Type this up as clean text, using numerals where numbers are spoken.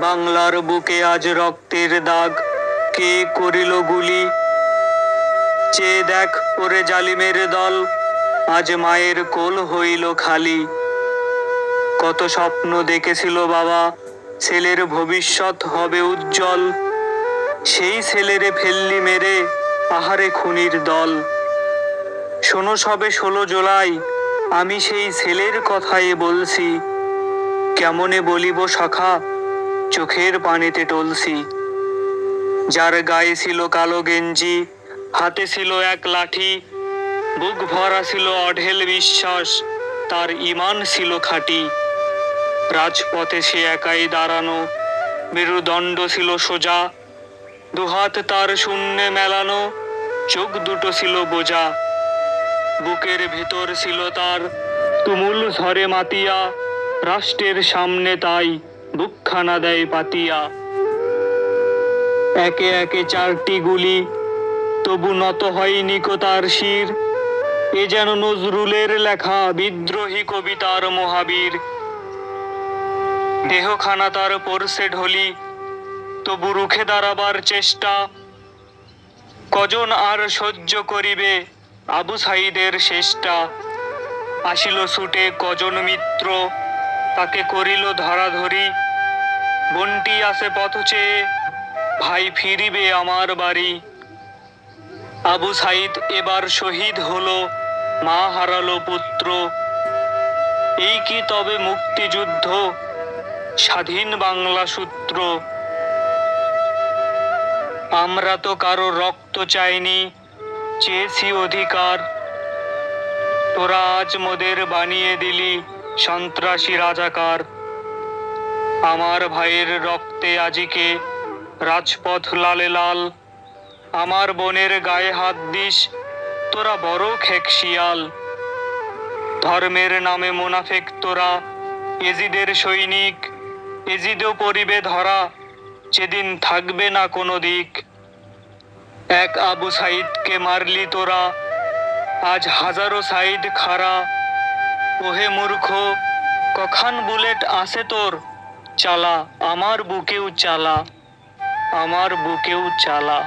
বাংলার বুকে আজ রক্তের দাগ, কে করিল গুলি? চেয়ে দেখ ওরে জালিমের দল, আজ মায়ের কোল হইল খালি। কত স্বপ্ন দেখেছিল বাবা, ছেলের ভবিষ্যৎ হবে উজ্জ্বল, সেই ছেলেরে ফেললি মেরে, আহারে খুনির দল। শোনো সবে 16 জুলাই, আমি সেই ছেলের কথাই বলছি, কেমনে বলিব সখা, চোখের পানিতে টলছি। যার গায়ে ছিল কালো গেঞ্জি, হাতে ছিল এক লাঠি, বুক ভরা ছিল অঢেল বিশ্বাস, তার ঈমান ছিল খাঁটি। রাজপথে সে একাই দাঁড়ানো, মেরুদণ্ড ছিল সোজা, দুহাত তার শূন্যে মেলানো, চোখ দুটো ছিল বোঝা। বুকের ভেতর ছিল তার তুমুল ঝড়ে মাতিয়া, রাষ্ট্রের সামনে তাই বুকখানা দেয় পাতিয়া। একে একে 4টি গুলি, তবু নত হয়নি কো তার শির, এ যেন নজরুলের লেখা বিদ্রোহী কবিতার মহাবীর। দেহখানা তার পড়ছে ঢলি, তবু রুখে দাঁড়াবার চেষ্টা, কজন আর সহ্য করিবে আবু সাইদের শেষটা। আসিল ছুটে কজন মিত্র, তাকে করিল ধরাধরি, বন্টি আছে পথ চেয়ে, ভাই ফিরিবে আমার বাড়ি। আবু সাইদ এবার শহীদ হলো, মা হারালো পুত্র, এই কি তবে মুক্তিযুদ্ধ, স্বাধীন বাংলা সূত্র। আমরা তো কারো রক্ত চাইনি, চেয়েছি অধিকার, তোরা আজ মোদের বানিয়ে দিলি সন্ত্রাসী রাজাকার। আমার ভাইয়ের রক্তে আজিকে রাজপথ লালে লাল, আমার বোনের গায়ে হাত দিস, তোরা বড় খেকশিয়াল। ধর্মের নামে মুনাফেক তোরা, এজিদের সৈনিক, এজিদও পরিবে ধরা, যেদিন থাকবে না কোনো দিক। এক আবু সাইদকে মারলি তোরা, আজ হাজারো সাইদ খাড়া। ওহে মূর্খ, কখান বুলেট আছে তোর, চালা আমার বুকেও চালা, আমার বুকেও চালা।